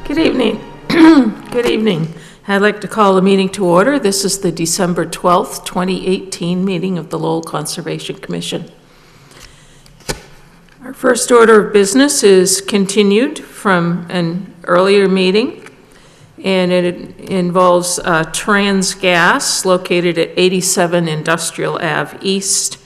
Good evening. Good evening. I'd like to call the meeting to order. This is the December 12th, 2018 meeting of the Lowell Conservation Commission. Our first order of business is continued from an earlier meeting, and it involves Transgas located at 87 Industrial Ave East.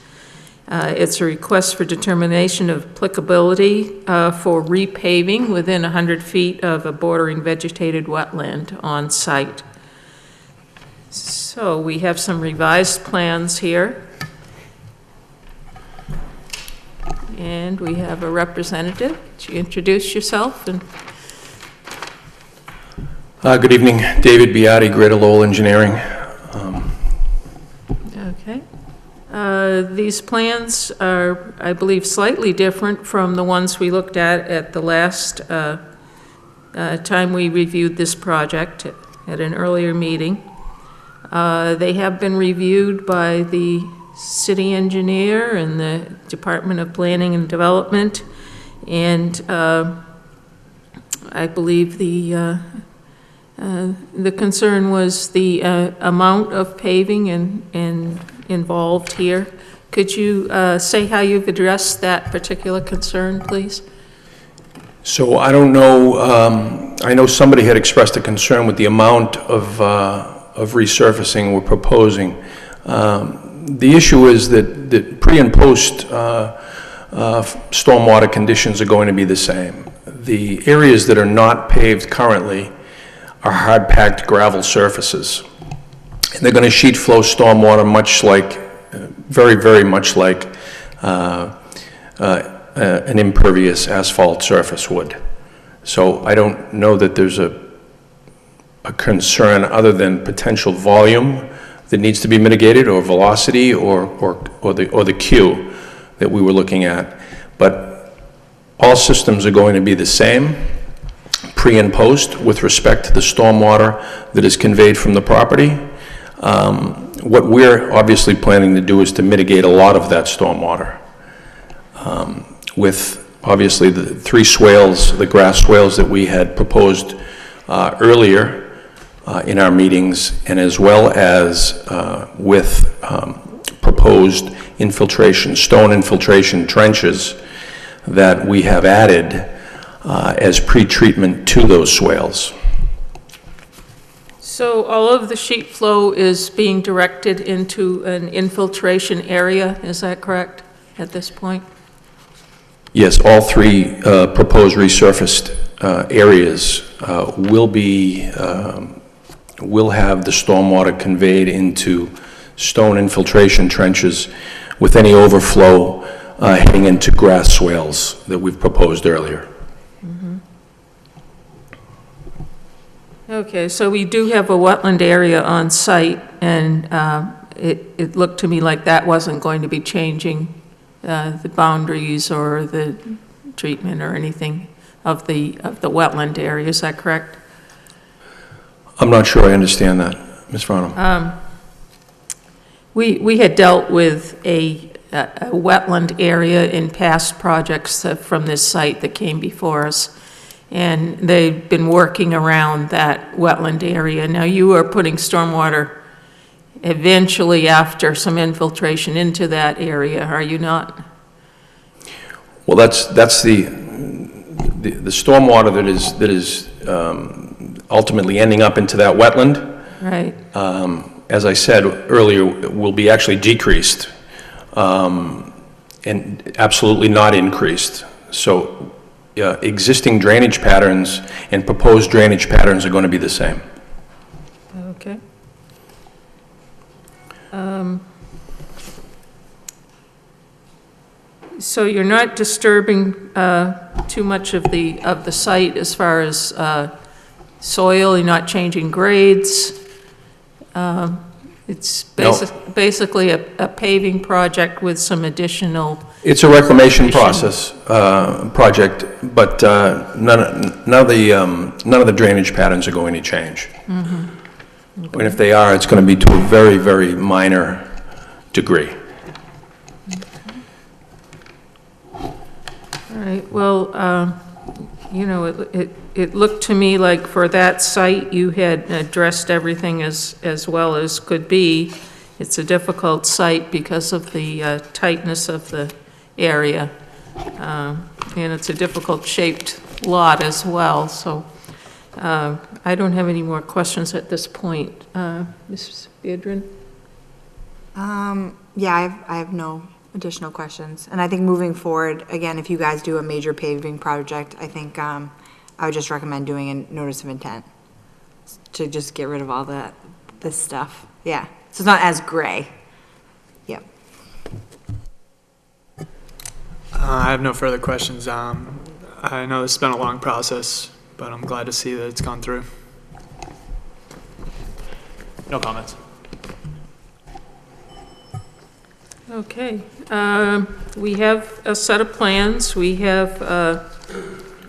It's a request for determination of applicability for repaving within 100 feet of a bordering vegetated wetland on site. So we have some revised plans here. And we have a representative. Could you introduce yourself? Good evening, David Beati, Greater Lowell Engineering. Okay. These plans are, I believe, slightly different from the ones we looked at the last time we reviewed this project at an earlier meeting. They have been reviewed by the city engineer and the Department of Planning and Development, and I believe the concern was the amount of paving and involved here. Could you say how you've addressed that particular concern, please? So I don't know, I know somebody had expressed a concern with the amount of resurfacing we're proposing. The issue is that pre and post stormwater conditions are going to be the same. The areas that are not paved currently are hard-packed gravel surfaces. And they're going to sheet flow stormwater much like, very, very much like an impervious asphalt surface would. So I don't know that there's a concern other than potential volume that needs to be mitigated, or velocity, or the Q that we were looking at. But all systems are going to be the same, pre and post, with respect to the stormwater that is conveyed from the property. What we're obviously planning to do is to mitigate a lot of that stormwater with obviously the 3 swales, the grass swales that we had proposed earlier in our meetings, and as well as with proposed infiltration, stone infiltration trenches that we have added as pre-treatment to those swales. So all of the sheet flow is being directed into an infiltration area, is that correct, at this point? Yes, all 3 proposed resurfaced areas will have the stormwater conveyed into stone infiltration trenches with any overflow heading into grass swales that we've proposed earlier. Okay, so we do have a wetland area on site, and it looked to me like that wasn't going to be changing the boundaries or the treatment or anything of the wetland area. Is that correct? I'm not sure I understand that, Ms. Farnham. We had dealt with a wetland area in past projects from this site that came before us, and they've been working around that wetland area. Now you are putting stormwater eventually after some infiltration into that area, are you not? Well, that's the stormwater that is ultimately ending up into that wetland. Right. As I said earlier, will be actually decreased and absolutely not increased. So existing drainage patterns and proposed drainage patterns are going to be the same. Okay. So you're not disturbing too much of the site as far as soil. You're not changing grades. It's basically a paving project with some additional. It's a reclamation process project, but none of the drainage patterns are going to change. Mm-hmm. Okay. And if they are, it's going to be to a very, very minor degree. All right, well, you know, it looked to me like for that site, you had addressed everything as well as could be. It's a difficult site because of the tightness of the area. And it's a difficult shaped lot as well, so I don't have any more questions at this point. Mrs. Biedron? Yeah, I have no additional questions. And I think moving forward, again, if you guys do a major paving project, I think I would just recommend doing a notice of intent to just get rid of all this stuff. Yeah, so it's not as gray. Yep. I have no further questions. I know it's been a long process, but I'm glad to see that it's gone through. No comments. Okay, we have a set of plans. We have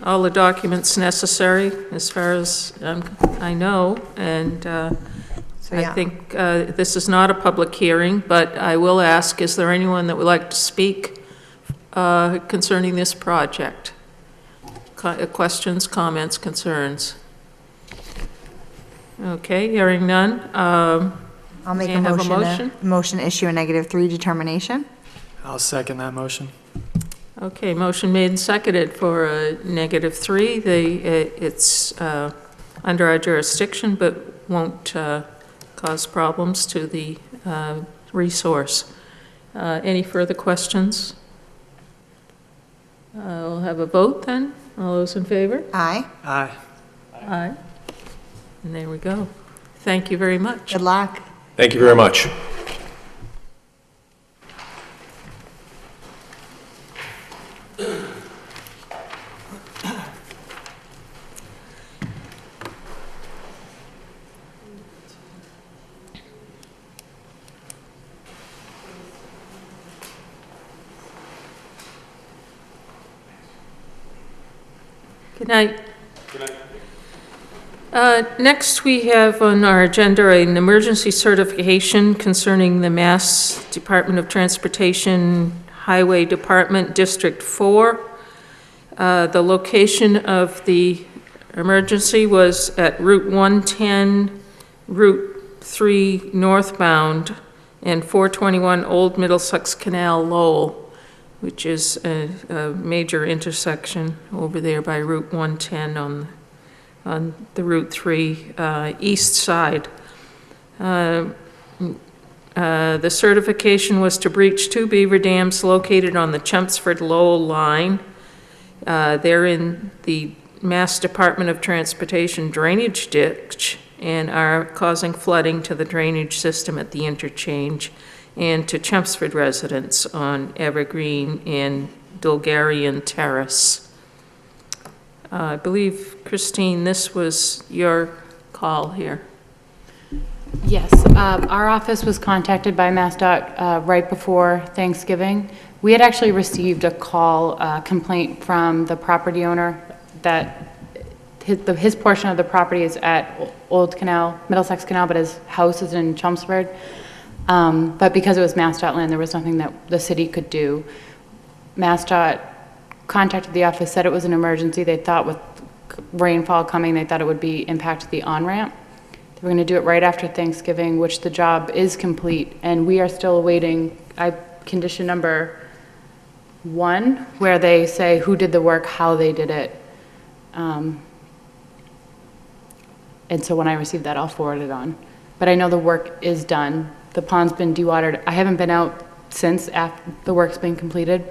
all the documents necessary as far as I know, and So, I yeah. think this is not a public hearing, but I will ask, is there anyone that would like to speak concerning this project? Questions, comments, concerns? Okay, hearing none. I'll make May a I have a motion, motion? motion to issue a -3 determination. I'll second that motion. Okay, motion made and seconded for a -3. It's under our jurisdiction, but won't cause problems to the resource. Any further questions? We'll have a vote then. All those in favor? Aye. Aye. Aye. And there we go. Thank you very much. Good luck. Thank you very much. Good night. Next, we have on our agenda an emergency certification concerning the Mass Department of Transportation Highway Department, District 4. The location of the emergency was at Route 110, Route 3 northbound, and 421 Old Middlesex Canal, Lowell, which is a major intersection over there by Route 110 on the Route 3 east side. The certification was to breach 2 beaver dams located on the Chelmsford-Lowell line. They're in the Mass Department of Transportation drainage ditch and are causing flooding to the drainage system at the interchange and to Chelmsford residents on Evergreen and Dulgarian Terrace. I believe, Christine, this was your call here. Yes, our office was contacted by MassDOT right before Thanksgiving. We had actually received a call, complaint from the property owner that his portion of the property is at Old Canal, Middlesex Canal, but his house is in Chelmsford. But because it was MassDOT land, there was nothing that the city could do. MassDOT contacted the office, said it was an emergency. They thought with rainfall coming, they thought it would impact the on-ramp. They were going to do it right after Thanksgiving, which the job is complete, and we are still awaiting condition number 1, where they say who did the work, how they did it. And so when I receive that, I'll forward it on. But I know the work is done. The pond's been dewatered. I haven't been out since after the work's been completed,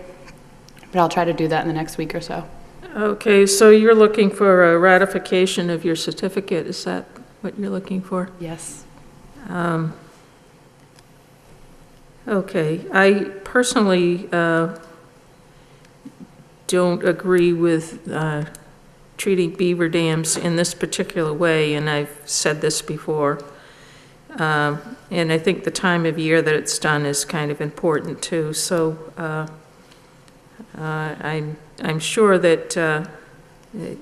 but I'll try to do that in the next week or so. Okay, so you're looking for a ratification of your certificate, is that what you're looking for? Yes. Okay, I personally don't agree with treating beaver dams in this particular way, and I've said this before. And I think the time of year that it's done is kind of important too. So I'm sure that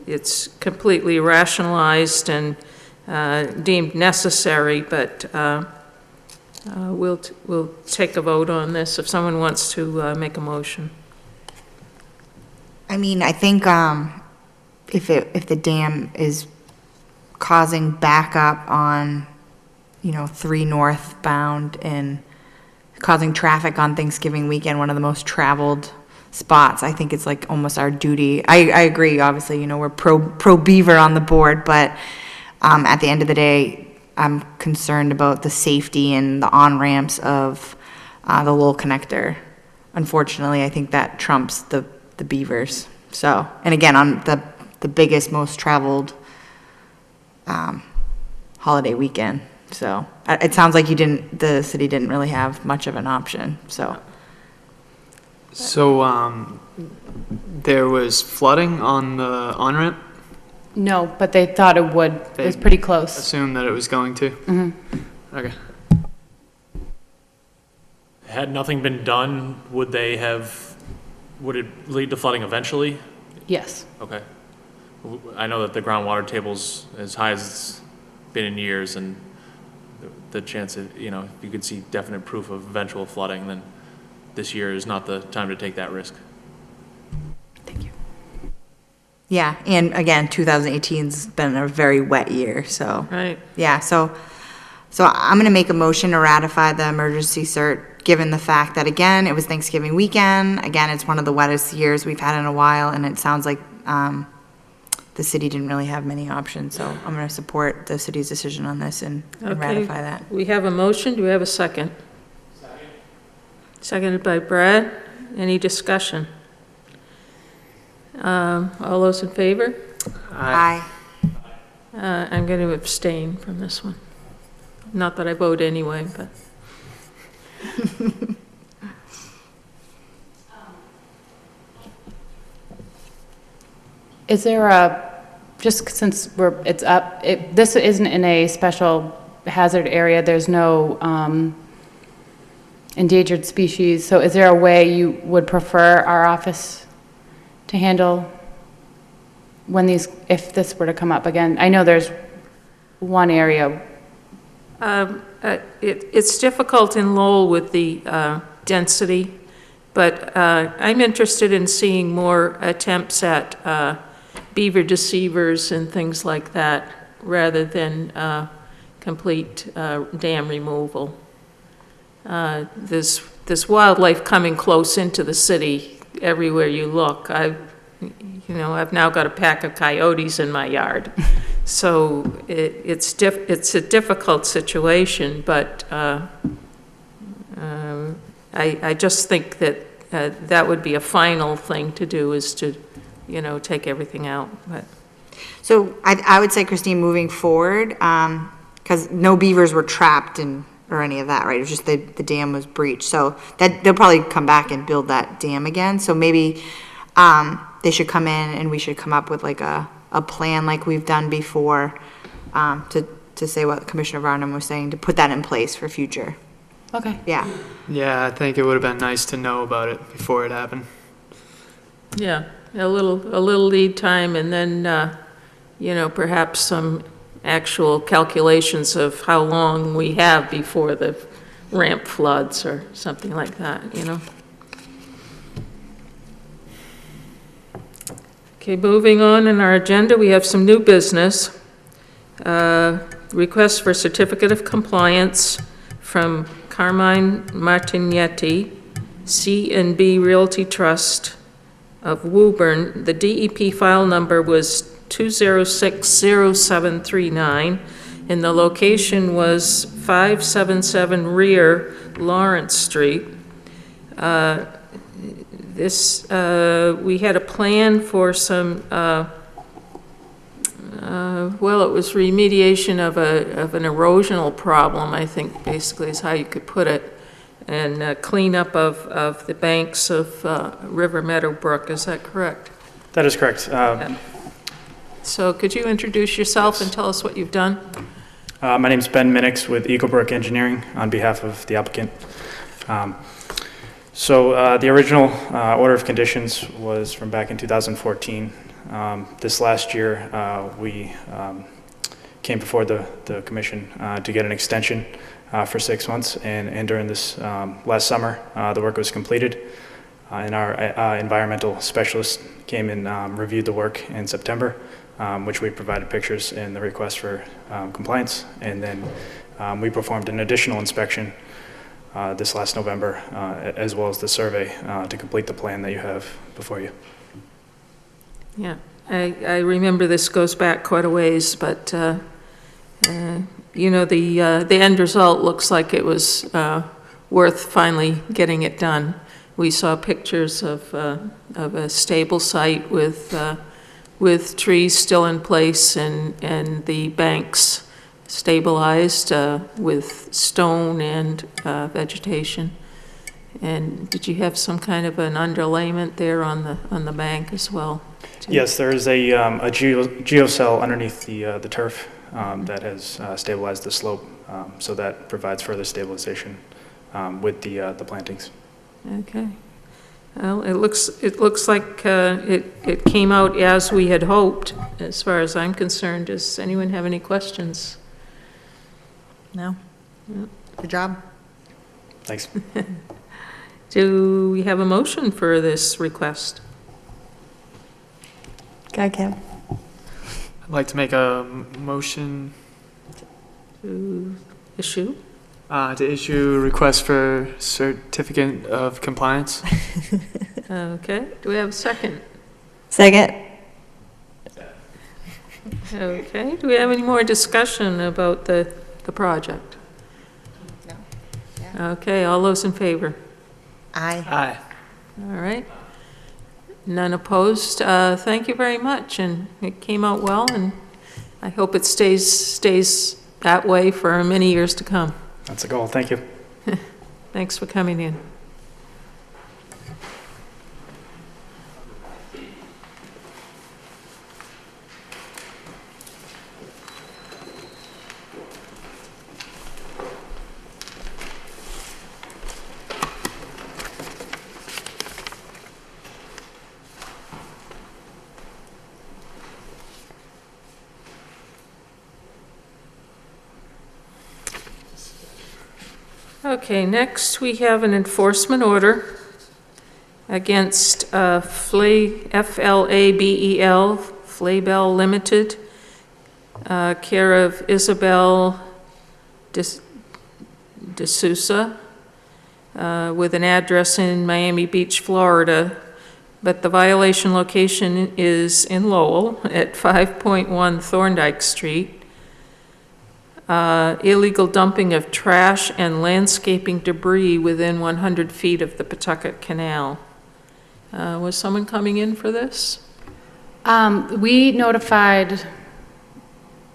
it's completely rationalized and deemed necessary, but we'll take a vote on this if someone wants to make a motion. I mean, I think, if the dam is causing backup on, 3 northbound and causing traffic on Thanksgiving weekend, one of the most traveled spots, I think it's like almost our duty. I agree, obviously, we're pro beaver on the board, but, at the end of the day, I'm concerned about the safety and the on-ramps of, the Lowell connector. Unfortunately, I think that trumps the beavers. So, and again, on the biggest, most traveled, holiday weekend. So, it sounds like the city didn't really have much of an option, so. So, there was flooding on the on-ramp? No, but they thought it would. It was pretty close. Assumed that it was going to? Okay. Had nothing been done, would it lead to flooding eventually? Yes. Okay. I know that the groundwater table's as high as it's been in years, and the chance of, if you could see definite proof of eventual flooding, then this year is not the time to take that risk. Thank you. Yeah, and again, 2018's been a very wet year, so. Right. Yeah, so I'm gonna make a motion to ratify the emergency cert, given the fact that, again, it was Thanksgiving weekend. Again, it's one of the wettest years we've had in a while, and it sounds like, the city didn't really have many options, so I'm gonna support the city's decision on this and Okay. ratify that. We have a motion. Do we have a second? Seconded by Brad. Any discussion? All those in favor? Aye. I'm going to abstain from this one. Not that I vote anyway, but. Is there just since it's up, this isn't in a special hazard area, there's no endangered species, so is there a way you would prefer our office to handle if this were to come up again? I know there's one area. It's difficult in Lowell with the density, but I'm interested in seeing more attempts at beaver deceivers and things like that, rather than complete dam removal. There's wildlife coming close into the city everywhere you look. I've now got a pack of coyotes in my yard. So it's a difficult situation, but I just think that that would be a final thing to do, is to, take everything out. But So I would say, Christine, moving forward, because no beavers were trapped or any of that, right? It was just the dam was breached. So that they'll probably come back and build that dam again. So maybe they should come in and we should come up with like a plan like we've done before, to say what Commissioner Varnum was saying, to put that in place for future. Okay. Yeah. Yeah, I think it would have been nice to know about it before it happened. yeah, a little lead time, and then perhaps some actual calculations of how long we have before the ramp floods or something like that. Okay, moving on in our agenda, we have some new business. Request for certificate of compliance from Carmine Martignetti, C&B Realty Trust of Woburn. The DEP file number was 2060739, and the location was 577 rear Lawrence Street. We had a plan for some, it was remediation of an erosional problem, I think, basically is how you could put it, and cleanup of the banks of River Meadowbrook. Is that correct? That is correct. So could you introduce yourself and tell us what you've done? My name is Ben Minix with Eaglebrook Engineering on behalf of the applicant. The original order of conditions was from back in 2014. This last year, we came before the commission to get an extension for 6 months, and during this last summer, the work was completed. And our environmental specialist came and reviewed the work in September, which we provided pictures in the request for compliance. And then we performed an additional inspection this last November, as well as the survey to complete the plan that you have before you. Yeah, I remember this goes back quite a ways, but, you know, the end result looks like it was worth finally getting it done. We saw pictures of a stable site with trees still in place and the banks stabilized with stone and vegetation. And did you have some kind of an underlayment there on the bank as well? Too? Yes, there is a geocell underneath the turf that has stabilized the slope, so that provides further stabilization with the plantings. Okay. Well, it looks like it came out as we had hoped, as far as I'm concerned. Does anyone have any questions? No? Yeah. Good job. Thanks. Do we have a motion for this request? Go ahead, Kim. I'd like to make a motion To issue? to issue a request for certificate of compliance. Okay. Do we have a second? Second. Okay. Do we have any more discussion about the project? No. Okay, all those in favor? Aye. Aye. All right. None opposed. Thank you very much, and it came out well, and I hope it stays that way for many years to come. That's a goal. Thank you. Thanks for coming in. Okay, next we have an enforcement order against F-L-A-B-E-L, Flaybel Limited, care of Isabel D'Souza, with an address in Miami Beach, Florida, but the violation location is in Lowell at 5.1 Thorndike Street. Illegal dumping of trash and landscaping debris within 100 feet of the Pawtucket Canal. Was someone coming in for this? We notified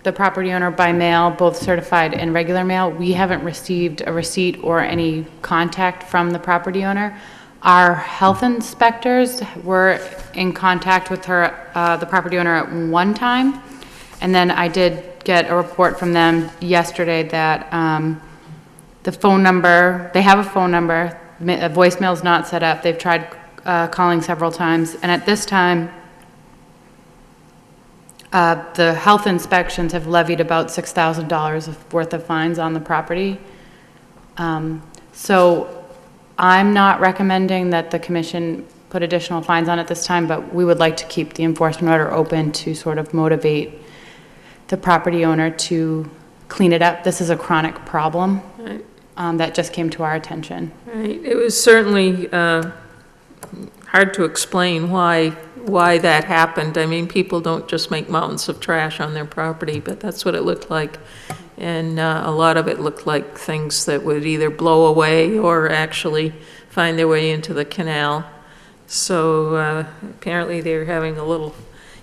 the property owner by mail, both certified and regular mail. We haven't received a receipt or any contact from the property owner. Our health inspectors were in contact with her, the property owner at one time, and then I did get a report from them yesterday that the phone number, they have a phone number, a voicemail is not set up. They've tried calling several times, and at this time, the health inspections have levied about $6,000 worth of fines on the property. So I'm not recommending that the commission put additional fines on at this time, but we would like to keep the enforcement order open to sort of motivate the property owner to clean it up. This is a chronic problem Right. that just came to our attention. Right, it was certainly hard to explain why that happened. I mean, people don't just make mountains of trash on their property, but that's what it looked like. And a lot of it looked like things that would either blow away or actually find their way into the canal. So apparently they're having a little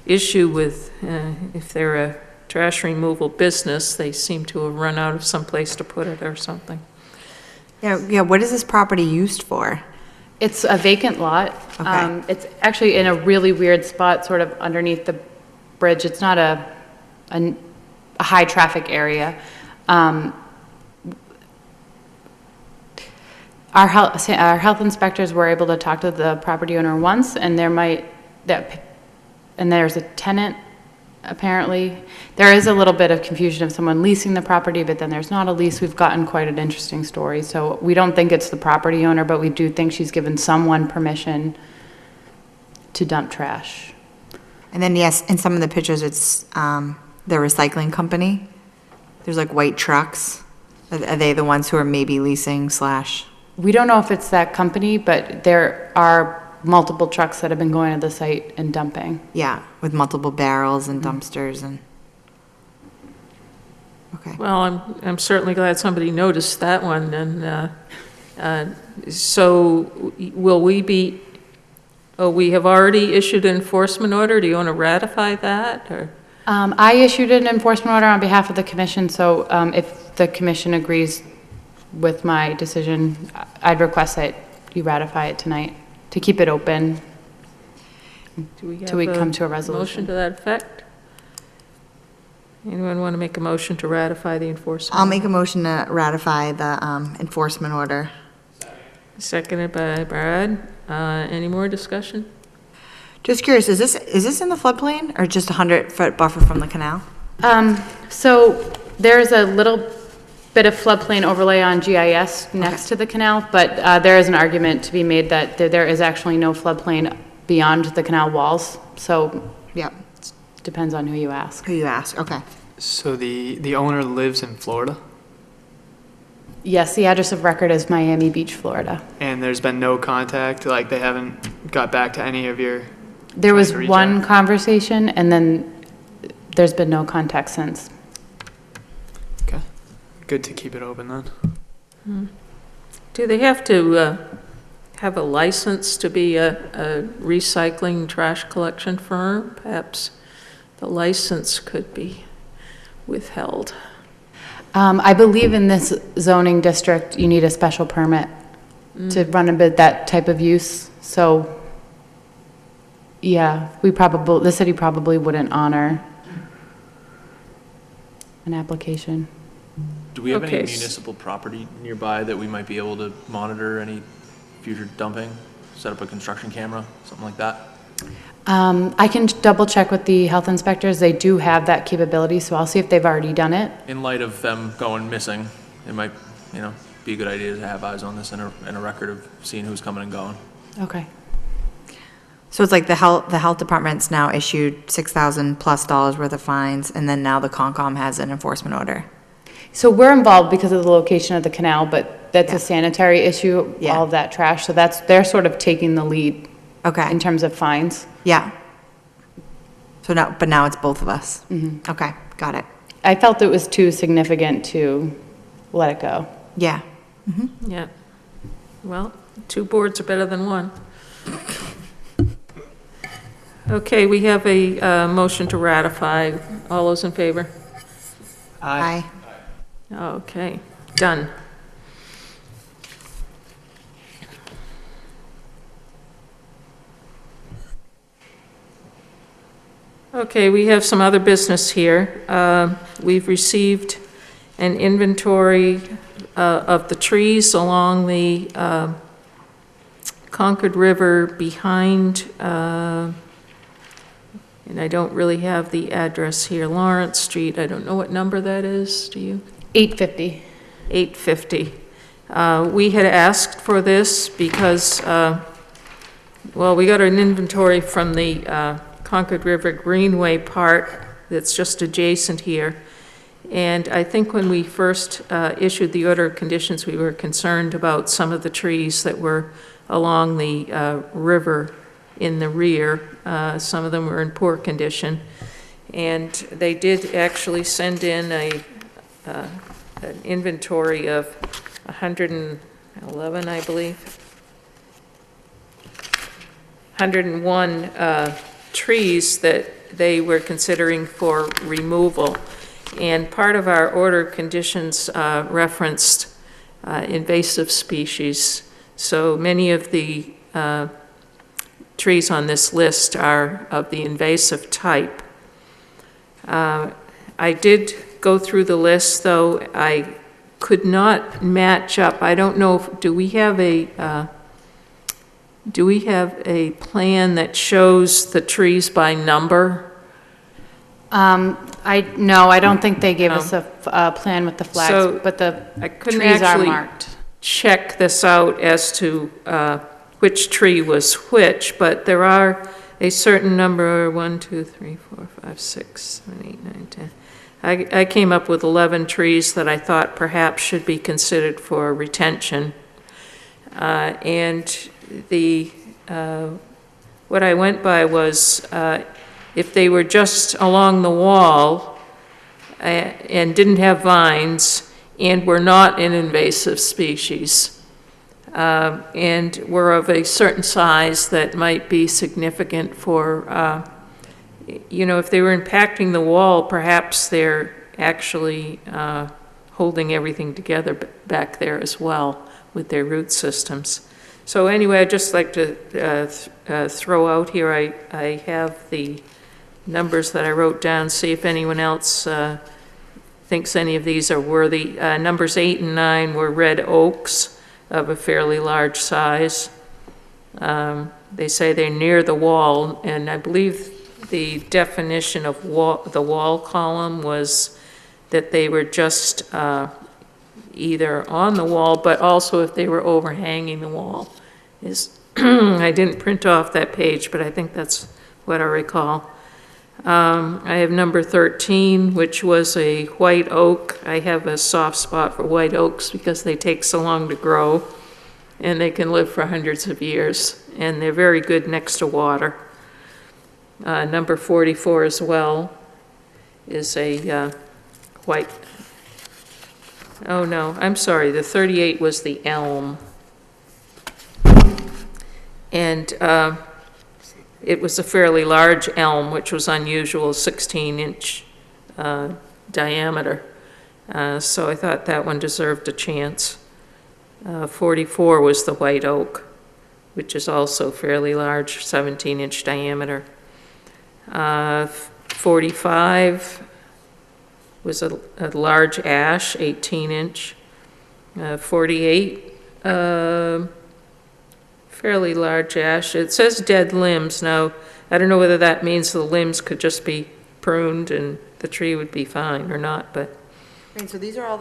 issue with, if they're a trash removal business, they seem to have run out of some place to put it or something. Yeah, what is this property used for? It's a vacant lot. Okay. It's actually in a really weird spot, sort of underneath the bridge. It's not a high-traffic area. Our health inspectors were able to talk to the property owner once, and there's a tenant apparently. There is a little bit of confusion of someone leasing the property, but then there's not a lease. We've gotten quite an interesting story. So we don't think it's the property owner, but we do think she's given someone permission to dump trash. And then, yes, in some of the pictures, it's the recycling company. There's like white trucks. Are they the ones who are maybe leasing slash? We don't know if it's that company, but there are multiple trucks that have been going to the site and dumping. Yeah, with multiple barrels and dumpsters and. Okay. Well, I'm certainly glad somebody noticed that one, and so will we be, oh, we have already issued an enforcement order, do you want to ratify that, or? I issued an enforcement order on behalf of the commission, so if the commission agrees with my decision, I'd request that you ratify it tonight to keep it open Do we till we have come to a Motion resolution. to that effect? Anyone want to make a motion to ratify the enforcement? I'll make a motion to ratify the enforcement order. Seconded by Brad. Any more discussion? Just curious, is this in the floodplain or just a 100-foot buffer from the canal? So there's a little bit of floodplain overlay on GIS next to the canal, but there is an argument to be made that there is actually no floodplain beyond the canal walls, so Yep. depends on who you ask. Who you ask? Okay. So the owner lives in Florida, Yes, the address of record is Miami Beach, Florida. and there's been no contact, like they haven't got back to any of your, There was Trying to reach one out. conversation, and then there's been no contact since. okay. Good to keep it open then. Do they have to have a license to be a recycling trash collection firm? Perhaps the license could be withheld. I believe in this zoning district, you need a special permit to run a bit that type of use, so, yeah, the city probably wouldn't honor an application. Do we have any Okay. municipal property nearby that we might be able to monitor any future dumping? Set up a construction camera, something like that? I can double check with the health inspectors, they do have that capability, so I'll see if they've already done it. In light of them going missing, it might, be a good idea to have eyes on this and a record of seeing who's coming and going. Okay. So it's like the health department's now issued $6,000+ worth of fines, and then now the Concom has an enforcement order. So we're involved because of the location of the canal, but that's Yeah. a sanitary issue, Yeah. all of that trash, so they're sort of taking the lead Okay. in terms of fines. Yeah. So now it's both of us. Okay, got it. I felt it was too significant to let it go. Yeah. Yeah. Well, two boards are better than one. Okay, we have a motion to ratify. All those in favor? Aye. Okay, done. Okay, we have some other business here. We've received an inventory of the trees along the Concord River behind, and I don't really have the address here, Lawrence Street. I don't know what number that is, do you? 850. 850. We had asked for this because, well, we got an inventory from the Concord River Greenway part that's just adjacent here. And I think when we first issued the order of conditions, we were concerned about some of the trees that were along the river in the rear. Some of them were in poor condition. And they did actually send in an inventory of 111, I believe. 101 trees that they were considering for removal. And part of our order of conditions referenced invasive species. So many of the trees on this list are of the invasive type. I did go through the list, though I could not match up. I don't know, do we have a plan that shows the trees by number? No, I don't think they gave us a plan with the So, flags, but the I couldn't trees are actually marked. check this out as to which tree was which, but there are a certain number, 1, 2, 3, 4, 5, 6, 7, 8, 9, 10. I came up with 11 trees that I thought perhaps should be considered for retention. And what I went by was if they were just along the wall and didn't have vines and were not an invasive species, and were of a certain size that might be significant for, if they were impacting the wall, perhaps they're actually holding everything together back there as well with their root systems. So anyway, I'd just like to throw out here, I have the numbers that I wrote down, see if anyone else thinks any of these are worthy. Numbers 8 and 9 were red oaks of a fairly large size. They say they're near the wall, and I believe the definition of the wall column was that they were just either on the wall, but also if they were overhanging the wall. I didn't print off that page, but I think that's what I recall. I have number 13, which was a white oak. I have a soft spot for white oaks because they take so long to grow, and they can live for hundreds of years, and they're very good next to water. Number 44 as well is a white, oh no, I'm sorry, the 38 was the elm. And it was a fairly large elm, which was unusual, 16-inch diameter. So I thought that one deserved a chance. 44 was the white oak, which is also fairly large, 17-inch diameter. 45 was a large ash, 18-inch. 48, fairly large ash. It says dead limbs. Now, I don't know whether that means the limbs could just be pruned and the tree would be fine or not, but Right, so these are all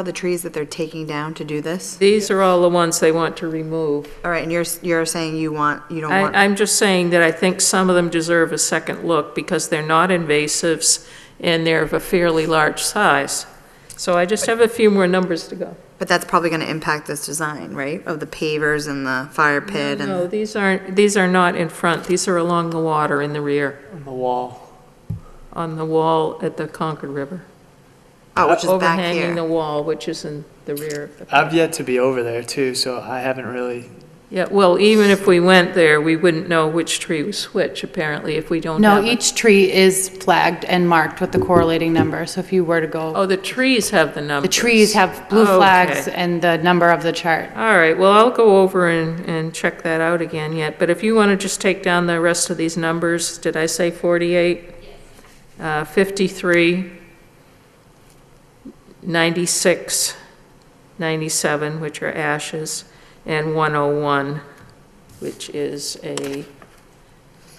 the trees that they're taking down to do this? these are all the ones they want to remove. All right, and you're saying you don't want, I'm just saying that I think some of them deserve a second look because they're not invasives and they're of a fairly large size. So I just have a few more numbers to go. but that's probably gonna impact this design, right? Of the pavers and the fire pit and. No, these are not in front. These are along the water in the rear, On the wall. on the wall at the Concord River. Oh, which is back Overhanging the here. wall, which is in the rear of the. I've yet to be over there too, so I haven't really. Yeah, well, even if we went there, we wouldn't know which tree was which, apparently, if we don't No, have it. each tree is flagged and marked with the correlating number, so if you were to go, Oh, the trees have the the numbers. trees have blue Okay. flags and the number of the chart. All right, well, I'll go over and check that out again yet, but if you want to just take down the rest of these numbers, did I say 48? 53, 96, 97, which are ashes, and 101, which is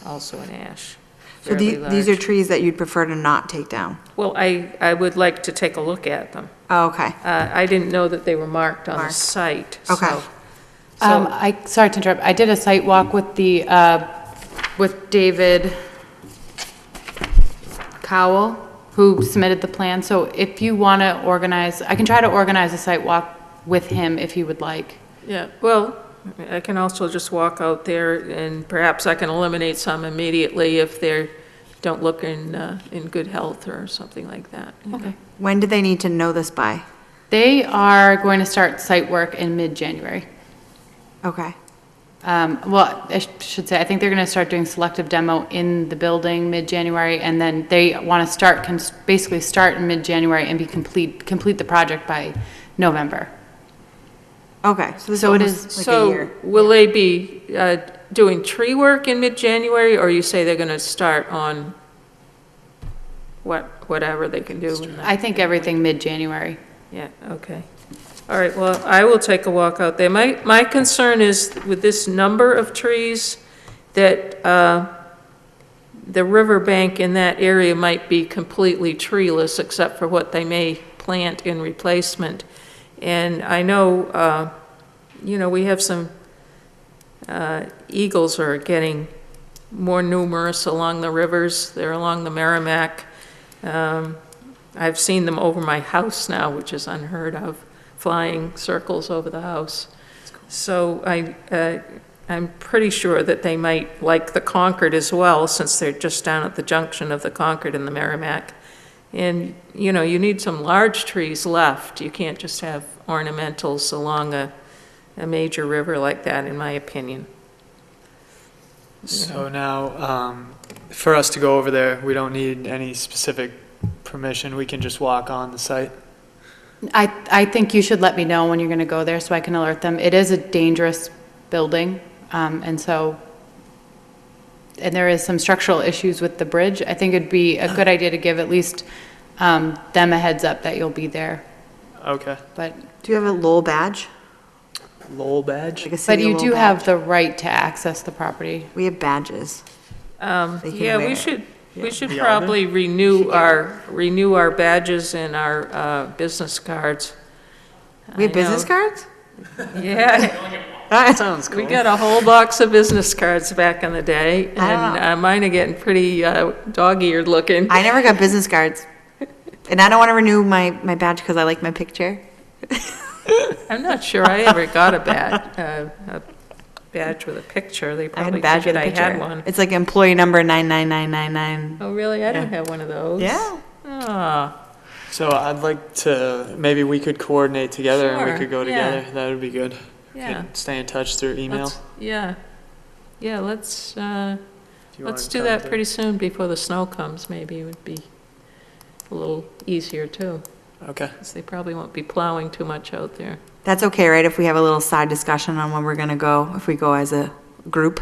also an ash. So fairly these are large. trees that you'd prefer to not take down? Well, I would like to take a look at them. Oh, okay. I didn't know that they were marked on the Marked. site, Okay. so. Sorry to interrupt, I did a site walk with with David Cowell, who submitted the plan, so if you want to organize, I can try to organize a site walk with him if you would like. Yeah, well, I can also just walk out there and perhaps I can eliminate some immediately if they don't look in good health or something like that. you know. Okay. When do they need to know this by? They are going to start site work in mid-January. Okay. Well, I should say, I think they're going to start doing selective demo in the building mid-January, and then they want to basically start in mid-January and complete the project by November. Okay, so this is So it almost is- like a So year. will they be doing tree work in mid-January, or you say they're going to start on whatever they can do? in that? I think everything mid-January. Yeah, okay. All right, well, I will take a walk out there. My concern is with this number of trees that the riverbank in that area might be completely treeless except for what they may plant in replacement. And I know, we have some, eagles are getting more numerous along the rivers. They're along the Merrimack. I've seen them over my house now, which is unheard of, flying circles over the house. So I'm pretty sure that they might like the Concord as well, since they're just down at the junction of the Concord and the Merrimack. And, you need some large trees left. You can't just have ornamentals along a major river like that, in my opinion. So now, for us to go over there, we don't need any specific permission. We can just walk on the site. I think you should let me know when you're going to go there so I can alert them. It is a dangerous building, and there is some structural issues with the bridge. I think it'd be a good idea to give at least them a heads up that you'll be there. Okay. But Do you have a Lowell badge? Lowell badge? Like a city you Lowell do badge? have the right to access the property. We have badges. They can Yeah, wear we it. should The probably renew our badges and our business cards. We have I know. business cards? Yeah, That sounds we got a whole box of business cards back in the day, and mine are getting pretty dog-eared looking. I never got business cards. And I don't want to renew my badge because I like my picture. I'm not sure I ever got a badge with a picture. They I had a probably badge with figured a I had picture. one. It's like employee number 99999. Oh, really? I don't Yeah. have one of those. Yeah. Ah, So I'd like to, maybe we could coordinate together and we Sure, could go yeah. together. That would be good. yeah. Could stay in touch through email. Yeah. Yeah, let's if you wanted do to come that to- pretty soon before the snow comes. Maybe it would be a little easier too, Okay. because they probably won't be plowing too much out there. That's okay, right? If we have a little side discussion on when we're going to go, if we go as a group?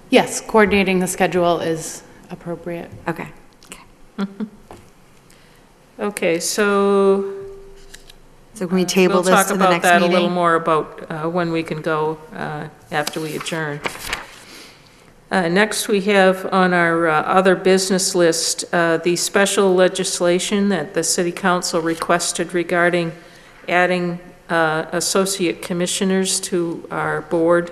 Yes, coordinating the schedule is appropriate. Okay. Okay, so So can we table this to the we'll talk next about that a little meeting? more about when we can go after we adjourn. Next, we have on our other business list, the special legislation that the city council requested regarding adding associate commissioners to our board.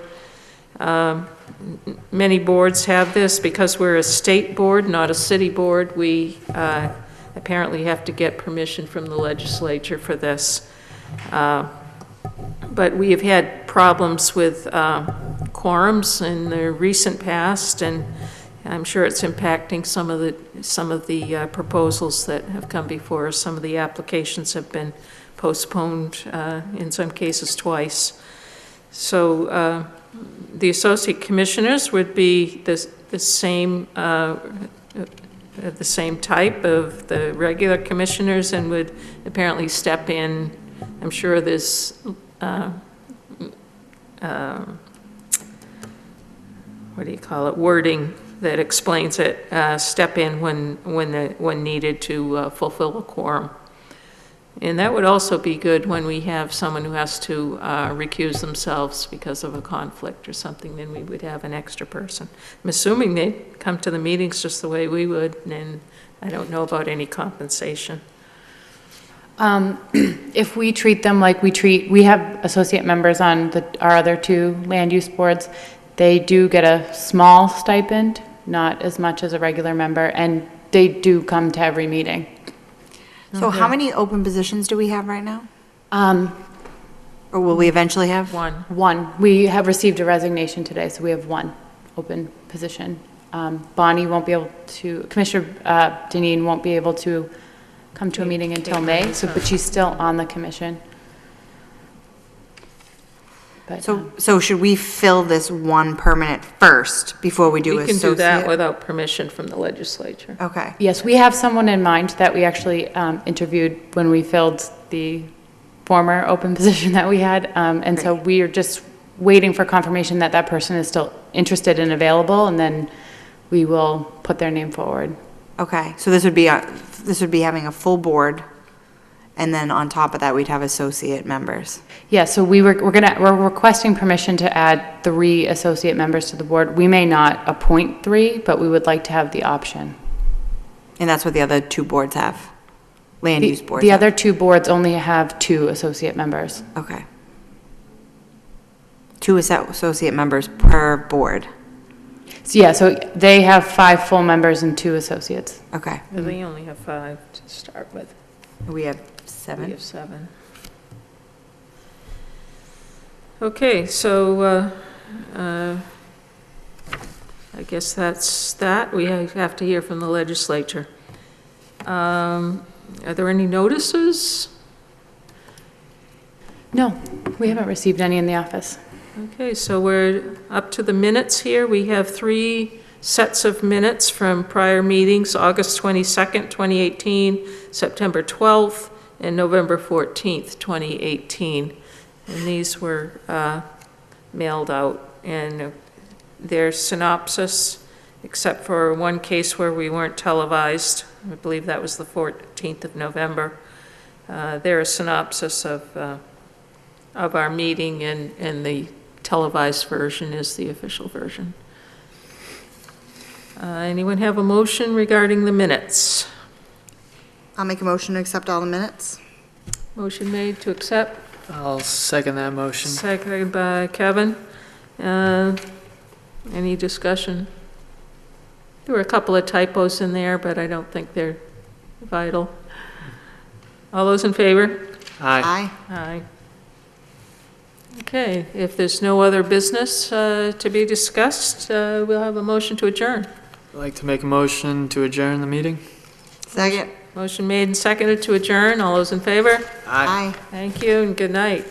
Many boards have this. Because we're a state board, not a city board, we apparently have to get permission from the legislature for this. But we have had problems with quorums in the recent past, and I'm sure it's impacting some of the proposals that have come before us. Some of the applications have been postponed, in some cases twice. So the associate commissioners would be the same type of the regular commissioners and would apparently step in. I'm sure there's wording that explains it, step in when needed to fulfill a quorum. And that would also be good when we have someone who has to recuse themselves because of a conflict or something, then we would have an extra person. I'm assuming they'd come to the meetings just the way we would, and I don't know about any compensation. If we treat them like we have associate members on our other two land use boards, they do get a small stipend, not as much as a regular member, and they do come to every meeting. So how many open positions do we have right now? Um, Or will we eventually have? One. We have received a resignation today, so we have one open position. Bonnie won't be able to, Commissioner Deneen won't be able to come to a meeting until May, but she's still on the commission. But, So should we fill this one permanent first before we do We associate? can do that without permission from the legislature. Okay. yes, we have someone in mind that we actually interviewed when we filled the former open position that we had. And so we are just waiting for confirmation that that person is still interested and available, and then we will put their name forward. Okay, so this would be having a full board And then on top of that, we'd have associate members. Yeah, so we're requesting permission to add 3 associate members to the board. We may not appoint 3, but we would like to have the option. And that's what the other 2 boards have, land use boards. The have. other 2 boards only have 2 associate members. Okay. 2 associate members per board. So yeah, so they have 5 full members and 2 associates. Okay. They only have 5 to start with. We have We 7. have 7. Okay, so I guess that's that. We have to hear from the legislature. Are there any notices? No, we haven't received any in the office. Okay, so we're up to the minutes here. We have 3 sets of minutes from prior meetings, August 22nd, 2018, September 12th, and November 14th, 2018. And these were mailed out, and their synopsis, except for one case where we weren't televised, I believe that was the 14th of November, they're a synopsis of our meeting, and the televised version is the official version. Anyone have a motion regarding the minutes? I'll make a motion to accept all the minutes. Motion made to accept, I'll second that motion. seconded by Kevin. Any discussion? There were a couple of typos in there, but I don't think they're vital. All those in favor? Aye. Aye. Okay, if there's no other business to be discussed, we'll have a motion to adjourn. I'd like to make a motion to adjourn the meeting. Second. Motion made and seconded to adjourn. All those in favor? Aye. Thank you and good night.